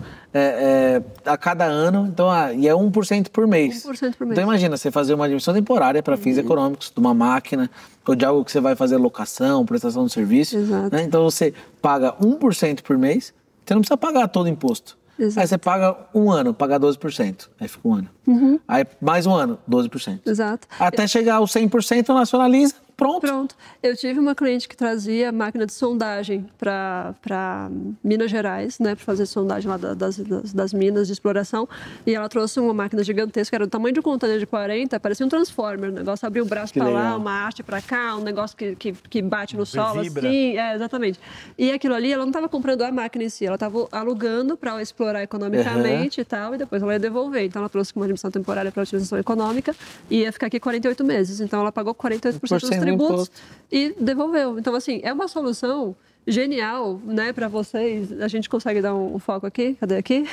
a cada ano, então, e é 1% por mês. 1% por mês. Então imagina, você fazer uma admissão temporária para fins econômicos de uma máquina, ou de algo que você vai fazer locação, prestação de serviço. Né? Então você paga 1% por mês, você não precisa pagar todo o imposto. Exato. Aí você paga um ano, paga 12%. Aí fica um ano. Aí mais um ano, 12%. Exato. Até chegar aos 100%, nacionaliza, pronto. Eu tive uma cliente que trazia máquina de sondagem para Minas Gerais, né, para fazer sondagem lá das minas de exploração, e ela trouxe uma máquina gigantesca, era do tamanho de um container de 40, parecia um transformer, o negócio abria o braço para lá, uma haste para cá, um negócio que bate no solo, vibra. Assim, exatamente. E aquilo ali, ela não estava comprando a máquina em si, ela estava alugando para explorar economicamente e tal, e depois ela ia devolver. Então ela trouxe uma admissão temporária para utilização econômica e ia ficar aqui 48 meses. Então ela pagou 48% dos tributos e devolveu. Então, assim, é uma solução genial, né, para vocês. A gente consegue dar um foco aqui? Cadê aqui?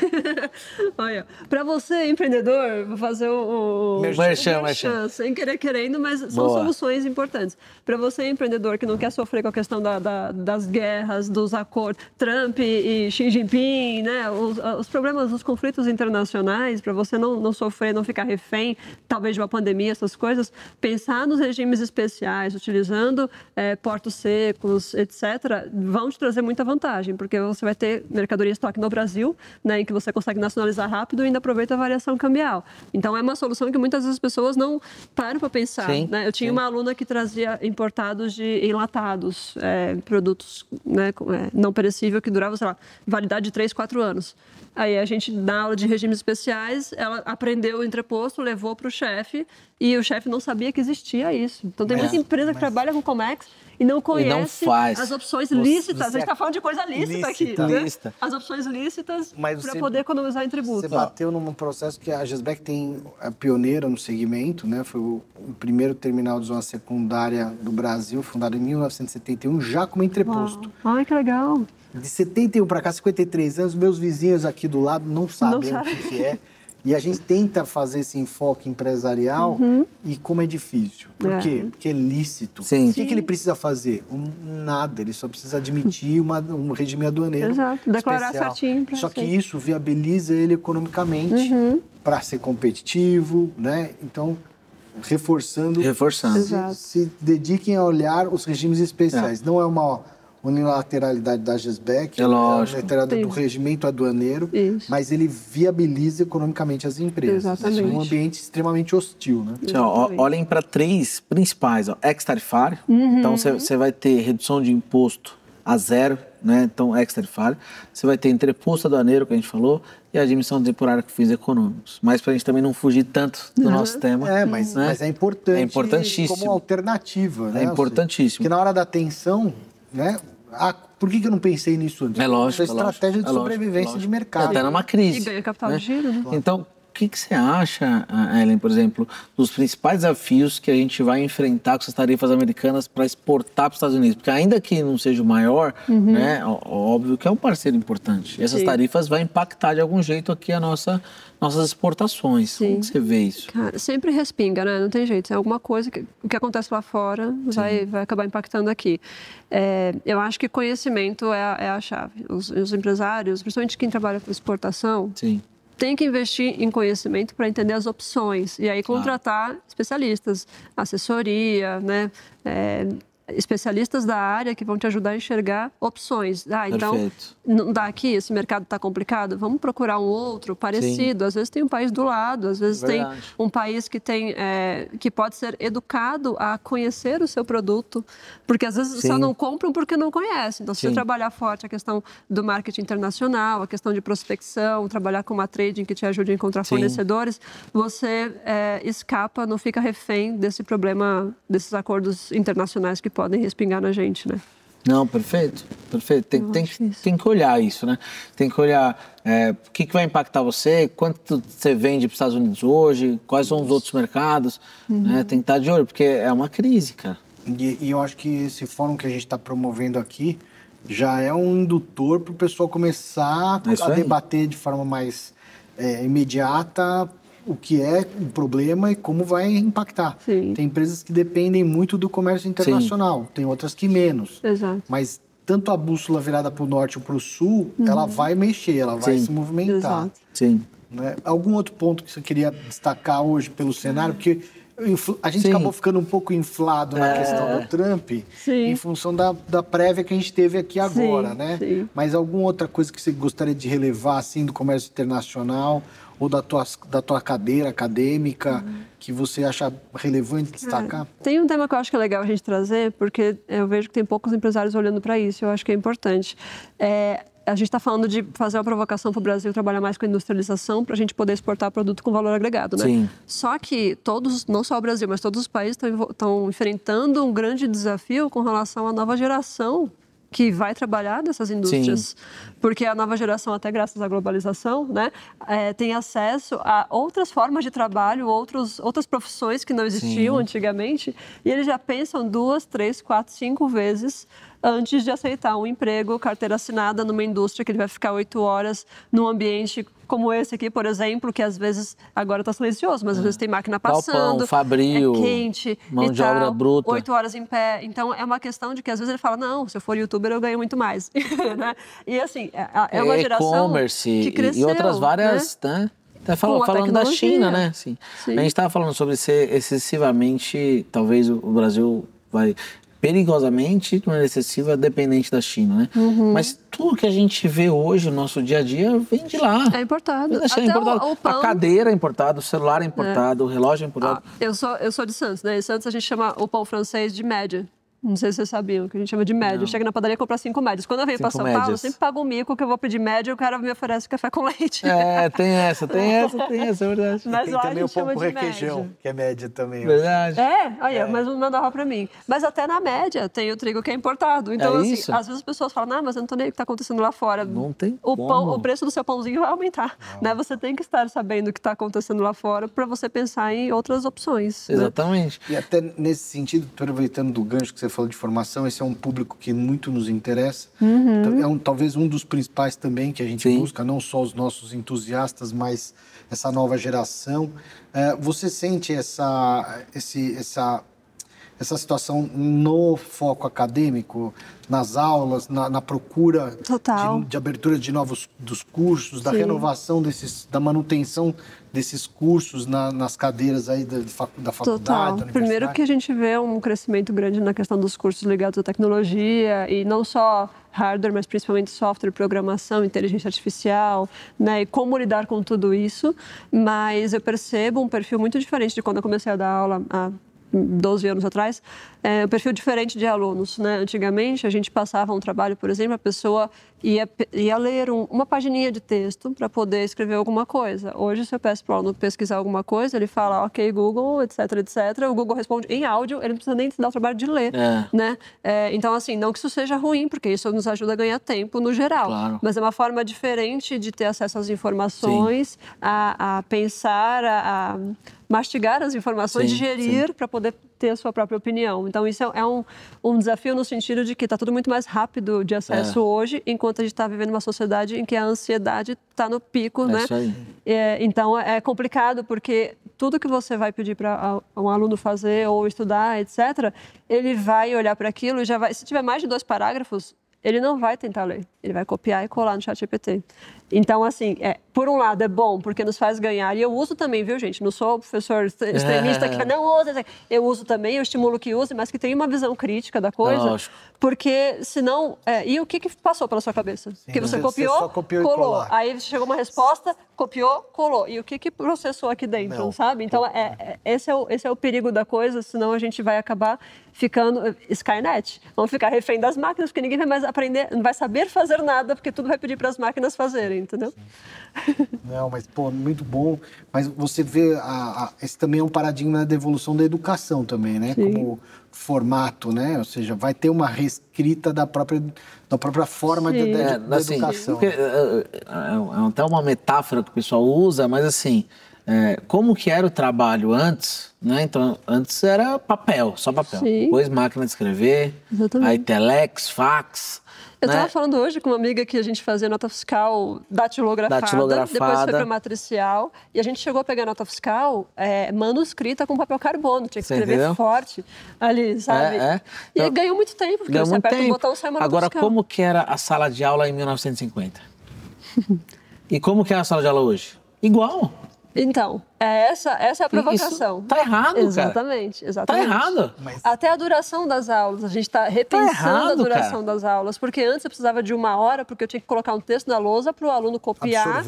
Olha, para você, empreendedor, vou fazer o merchan. Sem querer querendo, mas são soluções importantes. Para você, empreendedor, que não quer sofrer com a questão das guerras, dos acordos, Trump e Xi Jinping, né, os problemas, os conflitos internacionais, para você não sofrer, não ficar refém, talvez de uma pandemia, essas coisas, pensar nos regimes especiais, utilizando portos secos, etc., vão te trazer muita vantagem, porque você vai ter mercadoria em estoque no Brasil, né, em que você consegue nacionalizar rápido e ainda aproveita a variação cambial. Então, é uma solução que muitas vezes as pessoas não param para pensar. Né? Eu tinha uma aluna que trazia importados de enlatados, produtos, né, não perecível, que duravam, sei lá, validade de 3, 4 anos. Aí a gente, na aula de regimes especiais, ela aprendeu o entreposto, levou para o chefe, e o chefe não sabia que existia isso. Então, tem muita empresa que trabalha com Comex e não conhece as opções líquidas. lícitas, a gente está falando de coisa lícita aqui. Né? Lícita. As opções lícitas para poder economizar em tributo. Você bateu num processo que a GESBEC é pioneira no segmento, né? Foi o primeiro terminal de zona secundária do Brasil, fundado em 1971, já como entreposto. Uau. Ai, que legal. De 71 para cá, 53 anos, meus vizinhos aqui do lado não sabem o que é. E a gente tenta fazer esse enfoque empresarial e como é difícil. Por quê? Porque é lícito. Sim. O que ele precisa fazer? Nada. Ele só precisa admitir um regime aduaneiro. Exato. Declarar certinho. Só que isso viabiliza ele economicamente para ser competitivo, né? Então, reforçando. Se dediquem a olhar os regimes especiais. Não é uma unilateralidade da GESBEC, é lógico. A unilateralidade do regimento aduaneiro, mas ele viabiliza economicamente as empresas. Exatamente. É um ambiente extremamente hostil, né? Olhem para 3 principais, ex-tarifário, então você vai ter redução de imposto a 0, né? Então ex-tarifário, você vai ter entreposto aduaneiro, que a gente falou, e a admissão temporária com fins econômicos. Mas para a gente também não fugir tanto do nosso tema. Mas é importante. É importantíssimo. Como alternativa, né? É importantíssimo. Porque na hora da tensão, né? Por que eu não pensei nisso antes? É lógico. É estratégia de sobrevivência de mercado. Até numa crise. E ganha capital de giro, né? Então, o que você acha, Ellen, por exemplo, dos principais desafios que a gente vai enfrentar com essas tarifas americanas para exportar para os Estados Unidos? Porque ainda que não seja o maior, né, óbvio que é um parceiro importante. E essas tarifas vão impactar de algum jeito aqui nossas exportações. Como você vê isso? Cara, sempre respinga, né? Não tem jeito. É alguma coisa que o que acontece lá fora vai acabar impactando aqui. Eu acho que conhecimento é a chave. Os empresários, principalmente quem trabalha com exportação, tem que investir em conhecimento para entender as opções. E aí contratar especialistas, assessoria, né? Especialistas da área que vão te ajudar a enxergar opções. Então, não dá aqui, esse mercado está complicado, vamos procurar um outro parecido. Às vezes tem um país do lado, às vezes tem um país que que pode ser educado a conhecer o seu produto, porque às vezes só não compram porque não conhecem. Então, se você trabalhar forte a questão do marketing internacional, a questão de prospecção, trabalhar com uma trading que te ajude a encontrar fornecedores, você escapa, não fica refém desse problema, desses acordos internacionais que podem respingar na gente, né? Não, perfeito. Tem que olhar isso, né? Tem que olhar o que vai impactar você, quanto você vende para os Estados Unidos hoje, quais são os outros mercados, né? Tem que estar de olho, porque é uma crise, cara. E eu acho que esse fórum que a gente está promovendo aqui já é um indutor para o pessoal começar a debater de forma mais imediata o que é o problema e como vai impactar. Tem empresas que dependem muito do comércio internacional, tem outras que menos. Exato. Mas tanto a bússola virada para o norte ou para o sul, ela vai mexer, ela vai se movimentar. Exato. Né? Algum outro ponto que você queria destacar hoje pelo cenário? Porque a gente acabou ficando um pouco inflado na questão do Trump em função da prévia que a gente teve aqui agora, né? Mas alguma outra coisa que você gostaria de relevar, assim, do comércio internacional ou da tua cadeira acadêmica que você acha relevante destacar? Tem um tema que eu acho que é legal a gente trazer, porque eu vejo que tem poucos empresários olhando para isso, eu acho que é importante. A gente está falando de fazer uma provocação para o Brasil trabalhar mais com industrialização para a gente poder exportar produto com valor agregado, né? Só que todos, não só o Brasil, mas todos os países estão enfrentando um grande desafio com relação à nova geração que vai trabalhar nessas indústrias. Porque a nova geração, até graças à globalização, né, tem acesso a outras formas de trabalho, outras profissões que não existiam antigamente, e eles já pensam 2, 3, 4, 5 vezes antes de aceitar um emprego, carteira assinada numa indústria que ele vai ficar 8 horas num ambiente como esse aqui, por exemplo, que às vezes agora está silencioso, mas às vezes tem máquina passando, Galpão, fabril, é quente, mão de obra bruta. 8 horas em pé. Então, é uma questão de que às vezes ele fala, não, se eu for youtuber eu ganho muito mais. Né? E assim, é uma geração que cresceu. E outras várias, né? Até falando da China, né? Sim. A gente estava falando sobre ser excessivamente, talvez o Brasil vai perigosamente, de maneira excessiva, dependente da China, né? Mas tudo que a gente vê hoje no nosso dia a dia vem de lá. É importado. Até o pão. A cadeira é importada, o celular é importado, o relógio é importado. Eu sou de Santos, né? Em Santos a gente chama o pão francês de média. Não sei se vocês sabiam, que a gente chama de média. Chega na padaria e compra 5 médias. Quando eu venho para São Paulo, eu sempre pago um mico que eu vou pedir média e o cara me oferece café com leite. Tem essa, é verdade. Mas tem lá também a o gente pão chama com de requeijão, média. que é média também. Verdade. Mas não manda para mim. Mas até na média tem o trigo que é importado. Então, assim, isso? às vezes as pessoas falam, mas eu não tô nem o que está acontecendo lá fora. Não tem o preço do seu pãozinho vai aumentar. Né? Você tem que estar sabendo o que está acontecendo lá fora para você pensar em outras opções. Exatamente. Né? E até nesse sentido, aproveitando do gancho que você falou de formação, esse é um público que muito nos interessa. Então, talvez um dos principais também que a gente busca, não só os nossos entusiastas, mas essa nova geração. Você sente essa situação no foco acadêmico, nas aulas, na procura de abertura de novos dos cursos, da renovação da manutenção desses cursos nas cadeiras aí da faculdade, da universidade? Primeiro que a gente vê um crescimento grande na questão dos cursos ligados à tecnologia e não só hardware, mas principalmente software, programação, inteligência artificial, né, e como lidar com tudo isso. Mas eu percebo um perfil muito diferente de quando eu comecei a dar aula há 12 anos atrás, um perfil diferente de alunos, né? Antigamente, a gente passava um trabalho, por exemplo, a pessoa ia ler uma pagininha de texto para poder escrever alguma coisa. Hoje, se eu peço para o aluno pesquisar alguma coisa, ele fala, ok, Google, etc, etc. O Google responde em áudio, ele não precisa nem se dar o trabalho de ler, né? Então, assim, não que isso seja ruim, porque isso nos ajuda a ganhar tempo no geral. Claro. Mas é uma forma diferente de ter acesso às informações, a pensar, a mastigar as informações, digerir para poder ter a sua própria opinião. Então, isso é um desafio no sentido de que está tudo muito mais rápido de acesso hoje, enquanto a gente está vivendo uma sociedade em que a ansiedade está no pico, né? Isso aí. Então, é complicado, porque tudo que você vai pedir para um aluno fazer ou estudar, etc., ele vai olhar para aquilo e já vai... Se tiver mais de 2 parágrafos, ele não vai tentar ler. Ele vai copiar e colar no ChatGPT. Então, assim, por um lado é bom, porque nos faz ganhar. E eu uso também, viu, gente? Não sou professor extremista que não usa. Eu uso também, eu estimulo que use, mas que tenha uma visão crítica da coisa. Lógico. Porque, senão... e o que passou pela sua cabeça? Sim, que você copiou, só copiou colou. E Aí chegou uma resposta, copiou, colou. E o que processou aqui dentro, sabe? Então, esse é o perigo da coisa, senão a gente vai acabar ficando... Skynet. Vamos ficar refém das máquinas, porque ninguém vai mais aprender, não vai saber fazer nada, porque tudo vai pedir para as máquinas fazerem, entendeu? Não, mas, muito bom. Mas você vê, esse também é um paradigma da evolução da educação também, né? Sim. Como formato, né? Ou seja, vai ter uma reescrita da própria forma da assim, educação. É até uma metáfora que o pessoal usa, mas assim, como que era o trabalho antes, né? Então, antes era papel, só papel. Sim. Depois máquina de escrever, Exatamente. aí telex, fax. Eu estava falando hoje com uma amiga que a gente fazia nota fiscal datilografada. Depois foi para matricial. E a gente chegou a pegar nota fiscal manuscrita com papel carbono. Tinha que escrever forte ali, sabe? E então, ganhou muito tempo, porque você aperta o botão e sai uma nota Agora, fiscal. como que era a sala de aula em 1950? E como que é a sala de aula hoje? Igual. Então, essa é a provocação. Isso tá errado, exatamente, cara. Exatamente. Tá errado. Até a duração das aulas. A gente está repensando a duração das aulas. Porque antes eu precisava de 1 hora, porque eu tinha que colocar um texto na lousa para o aluno copiar,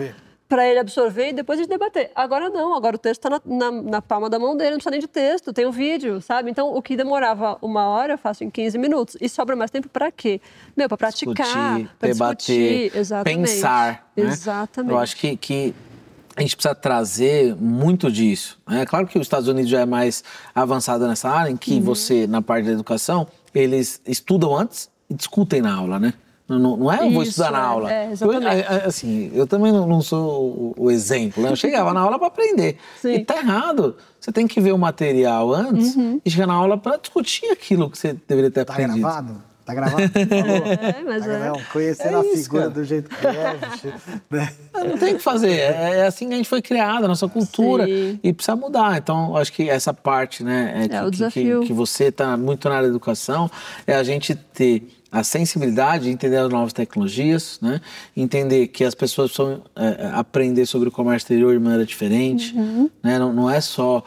para ele absorver e depois a gente debater. Agora não, agora o texto está na palma da mão dele, não precisa nem de texto, tem um vídeo, sabe? Então, o que demorava 1 hora, eu faço em 15 minutos. E sobra mais tempo para quê? Para praticar, para discutir, exatamente. Pensar. Né? Exatamente. Eu acho que a gente precisa trazer muito disso. É claro que os Estados Unidos já é mais avançado nessa área, em que você, na parte da educação, eles estudam antes e discutem na aula, né? Não é eu vou estudar na aula. Eu também não sou o exemplo, né? Eu chegava na aula para aprender. Sim. E tá errado. Você tem que ver o material antes e chegar na aula para discutir aquilo que você deveria ter aprendido. Tá gravado? Tá gravado? Conhecer a figura do jeito que né? Não tem o que fazer. É assim que a gente foi criado, a nossa cultura. Sim. E precisa mudar. Então, acho que essa parte, né? O desafio. Que você está muito na área da educação, é a gente ter a sensibilidade de entender as novas tecnologias, né? Entender que as pessoas precisam aprender sobre o comércio exterior de maneira diferente, né? Não é só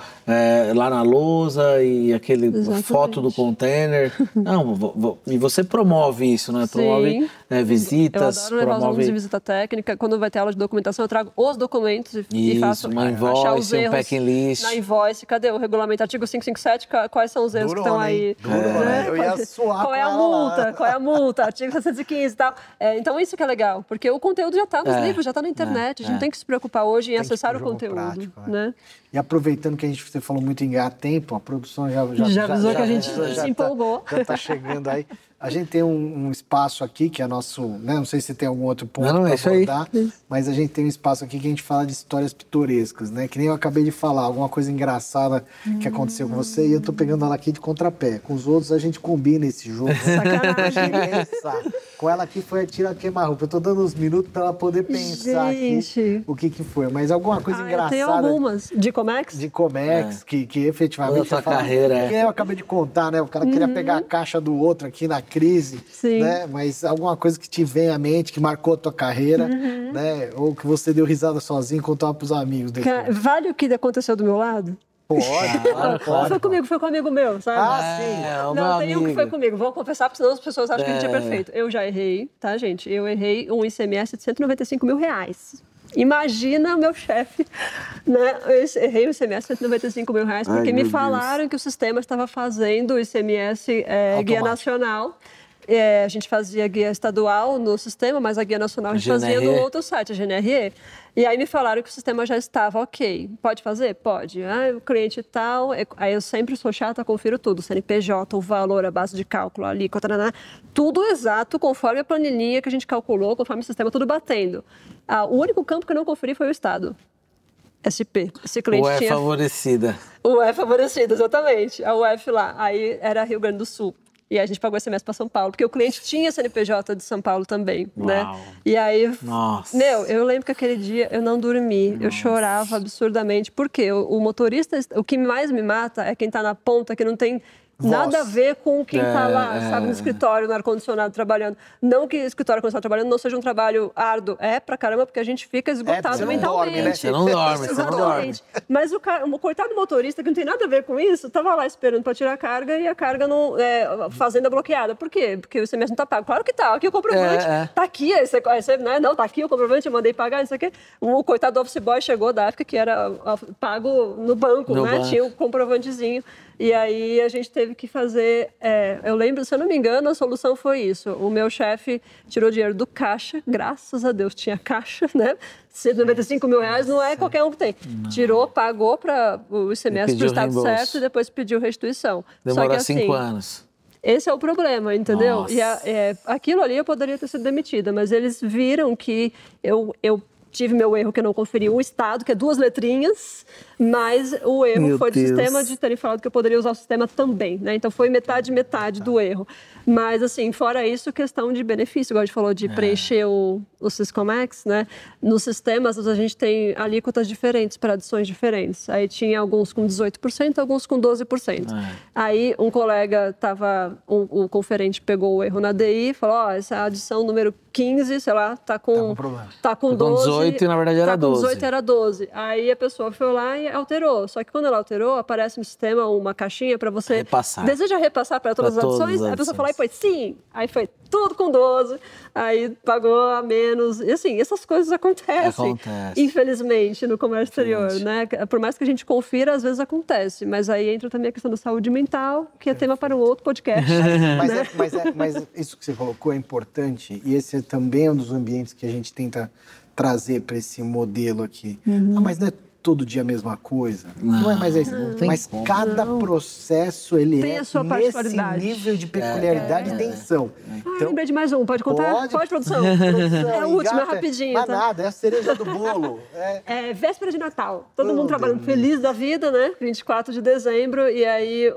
lá na lousa e aquele foto do container. Não, e você promove isso, né? Promove visitas. Eu adoro levar os alunos de visita técnica. Quando vai ter aula de documentação, eu trago os documentos e faço uma achar os invoice, erros um packing list. na invoice. Cadê o regulamento? Artigo 557, quais são os erros que estão aí? Eu ia suar Qual é a multa? Qual é a multa? Artigo 715 e tal. Então, isso que é legal, porque o conteúdo já está nos livros, já está na internet. A gente não tem que se preocupar hoje em acessar o conteúdo. Prático, né? E aproveitando que você falou muito em ganhar tempo, a produção já avisou que a gente se empolgou. Já está chegando aí. A gente tem um espaço aqui que é nosso, né? Não sei se tem algum outro ponto para abordar, mas a gente tem um espaço aqui que a gente fala de histórias pitorescas, né? Que nem eu acabei de falar, alguma coisa engraçada que aconteceu com você e eu tô pegando ela aqui de contrapé. Com os outros a gente combina esse jogo. Sacanagem. Com ela aqui foi tira queima-roupa. Eu tô dando uns minutos para ela poder pensar aqui o que foi. Mas alguma coisa engraçada. Tem algumas. De Comex? De Comex, que efetivamente... Toda a tua carreira, que eu acabei de contar, né? O cara queria pegar a caixa do outro aqui na crise, né? Mas alguma coisa que te vem à mente, que marcou a tua carreira, né? Ou que você deu risada sozinho e contou pros amigos. Vale o que aconteceu do meu lado? Pode. Foi comigo, foi com um amigo meu, sabe? Sim. Não, tem um que foi comigo. Vou confessar, porque senão as pessoas acham que a gente é perfeito. Eu já errei, tá, gente? Eu errei um ICMS de R$195 mil. Imagina o meu chefe, né? Eu errei o ICMS de R$195 mil, porque me falaram que o sistema estava fazendo o ICMS guia nacional. A gente fazia guia estadual no sistema, mas a guia nacional a gente fazia no outro site, a GNRE. E aí me falaram que o sistema já estava ok. Pode fazer? Pode. O cliente tal. Aí eu sempre sou chata, confiro tudo. CNPJ, o valor, a base de cálculo, a alíquota, tudo exato, conforme a planilhinha que a gente calculou, conforme o sistema, tudo batendo. O único campo que eu não conferi foi o Estado. SP. Esse cliente UF favorecida. UF favorecida, exatamente. A UF lá. Aí era Rio Grande do Sul. E a gente pagou SMS para São Paulo, porque o cliente tinha CNPJ de São Paulo também, né? E aí, eu lembro que aquele dia eu não dormi, eu chorava absurdamente, porque o motorista, o que mais me mata é quem está na ponta, que não tem nada a ver com quem está lá, sabe, no escritório, no ar-condicionado, trabalhando. Não que escritório, ar-condicionado, trabalhando não seja um trabalho árduo. Pra caramba, porque a gente fica esgotado mentalmente. Você não dorme, você não dorme. Mas o coitado motorista, que não tem nada a ver com isso, estava lá esperando para tirar a carga e a carga não... fazenda bloqueada. Por quê? Porque o ICMS não está pago. Claro que está. Aqui o comprovante. Está aqui. Não, está aqui o comprovante, eu mandei pagar isso aqui. O coitado do office boy chegou da época que era pago no banco, né? Tinha um comprovantezinho. E aí a gente teve que fazer... eu lembro, se eu não me engano, a solução foi isso. O meu chefe tirou dinheiro do caixa, graças a Deus tinha caixa, né? R$195 mil não é qualquer um que tem. Tirou, pagou para o ICMS para o estado certo e depois pediu restituição. Demorou 5 anos. Esse é o problema, entendeu? E aquilo ali eu poderia ter sido demitida, mas eles viram que eu tive meu erro que eu não conferi o Estado, que é 2 letrinhas, mas o erro foi do sistema de terem falado que eu poderia usar o sistema também, né? Então foi metade do erro. Mas, assim, fora isso, questão de benefício, igual a gente falou, de preencher o Syscomex, né? Nos sistemas, a gente tem alíquotas diferentes para adições diferentes. Aí tinha alguns com 18%, alguns com 12%. Aí um colega o conferente pegou o erro na DI e falou, essa adição número 15, sei lá, tá com 12. 18 e na verdade era 12. 18 era 12. Aí a pessoa foi lá e alterou. Só que quando ela alterou, aparece no sistema uma caixinha para você... Repassar. Deseja repassar para todas as adições? Aí a pessoa falou, foi sim. Aí foi tudo com 12. Aí pagou a menos. E assim, essas coisas acontecem. Infelizmente, no comércio exterior, né? Por mais que a gente confira, às vezes acontece. Mas aí entra também a questão da saúde mental, que é tema para um outro podcast. Mas isso que você colocou é importante. E esse também é um dos ambientes que a gente tenta trazer para esse modelo aqui. Mas não é todo dia a mesma coisa. Não é mais isso. Mas cada processo, ele tem a sua nesse nível de peculiaridade e tensão. Então, lembrei de mais um. Pode contar? Pode, produção. É a última, é rapidinho. Não é nada, é a cereja do bolo. Véspera de Natal. Todo mundo trabalhando feliz da vida, né? 24 de dezembro. E aí,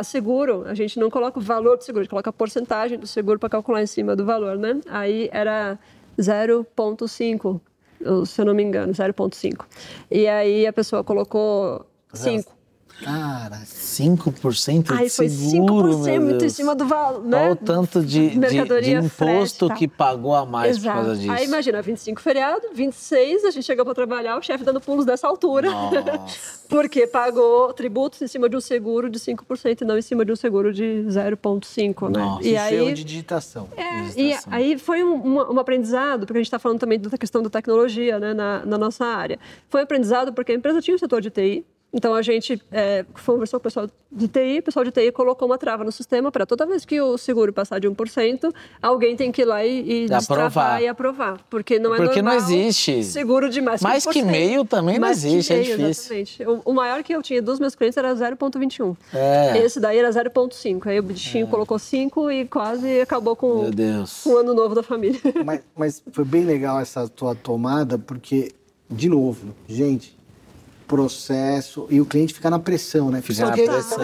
seguro. A gente não coloca o valor do seguro, a gente coloca a porcentagem do seguro para calcular em cima do valor, né? Aí era 0,5. Se eu não me engano, 0,5. E aí a pessoa colocou 5. Cara, 5% de Aí foi seguro, 5% meu muito em Deus. cima do valor, né? Olha o tanto de Mercadoria, imposto frete, que pagou a mais por causa disso. Aí imagina, 25 feriado, 26, a gente chegou para trabalhar, o chefe dando pulos dessa altura. Nossa. Porque pagou tributos em cima de um seguro de 5% e não em cima de um seguro de 0,5%, né? Nossa. e aí de digitação. E aí foi um aprendizado, porque a gente está falando também da questão da tecnologia, né, na nossa área. Foi um aprendizado porque a empresa tinha um setor de TI, então a gente conversou com o pessoal de TI, o pessoal de TI colocou uma trava no sistema para toda vez que o seguro passar de 1%, alguém tem que ir lá e destravar e aprovar. Porque não é normal. Não existe. Seguro de mais que 1%. Mais que meio também não existe, é difícil. Exatamente. O maior que eu tinha dos meus clientes era 0,21. Esse daí era 0,5. Aí o bichinho colocou 5 e quase acabou com o ano novo da família. Mas foi bem legal essa tua tomada, porque, de novo, gente, processo, e o cliente fica na pressão, né? Fica na pressão.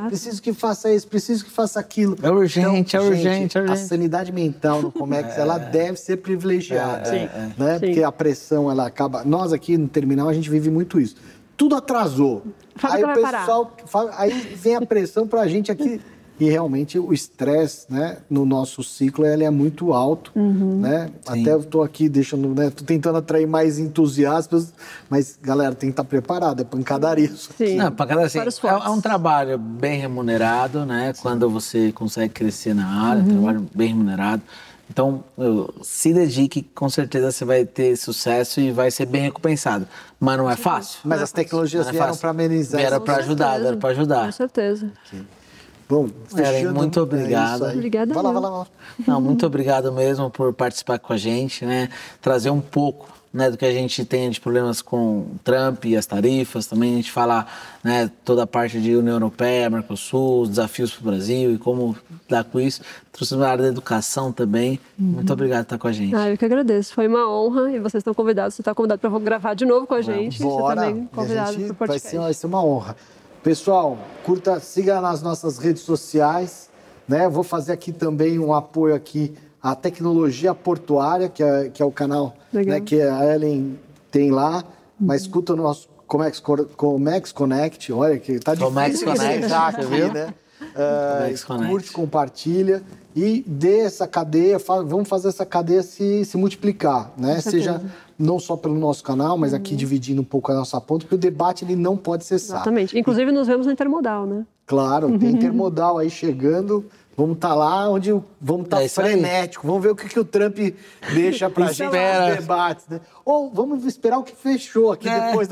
Preciso que faça isso, preciso que faça aquilo. É urgente, então, é urgente. A sanidade mental no Comex, ela deve ser privilegiada, né? Sim. Porque a pressão, ela acaba... Nós aqui no terminal, a gente vive muito isso. Tudo atrasou. Aí o pessoal... Aí vem a pressão pra gente aqui... E realmente o estresse, né, no nosso ciclo ele é muito alto, né? Sim. Até eu tô aqui deixando, né, tô tentando atrair mais entusiastas, mas galera, tem que estar preparado, é pancadaria isso. Sim. Não, pancadaria, assim, é um trabalho bem remunerado, né? Sim. Quando você consegue crescer na área, trabalho bem remunerado. Então, se dedique, com certeza você vai ter sucesso e vai ser bem recompensado. Mas não é fácil. Mas as tecnologias vieram para amenizar. Vieram para ajudar, Com certeza. Okay. Bom, Ellen, muito obrigado. Obrigada. Vai lá. Não, muito obrigado mesmo por participar com a gente, né? Trazer um pouco, né, do que a gente tem de problemas com Trump e as tarifas. Também a gente falar, né, toda a parte de União Europeia, Mercosul, os desafios para o Brasil e como lidar com isso. Trouxe uma área da educação também. Muito obrigado por estar com a gente. Eu que agradeço. Foi uma honra e vocês estão convidados. Você está convidado para gravar de novo com a gente. Bora. Você também convidado para o podcast. Vai ser uma honra. Pessoal, siga nas nossas redes sociais, né? Vou fazer aqui também um apoio aqui à Tecnologia Portuária, que é o canal, né, que a Ellen tem lá, mas escuta o nosso Comex Connect, olha que tá difícil aqui, né? Curte, compartilha e dê essa cadeia, vamos fazer essa cadeia se multiplicar, né? Seja não só pelo nosso canal, mas aqui dividindo um pouco a nossa ponta, porque o debate ele não pode cessar. Exatamente. Inclusive nos vemos na Intermodal, né? Claro, tem Intermodal aí chegando. Vamos estar lá onde vamos estar frenético. Vamos ver o que o Trump deixa pra gente nos debates, né? Ou vamos esperar o que fechou aqui depois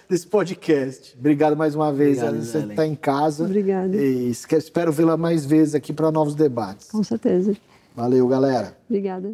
desse podcast. Obrigado mais uma vez, Ellen. Você está em casa. Obrigada. E espero vê-la mais vezes aqui para novos debates. Com certeza. Valeu, galera. Obrigada.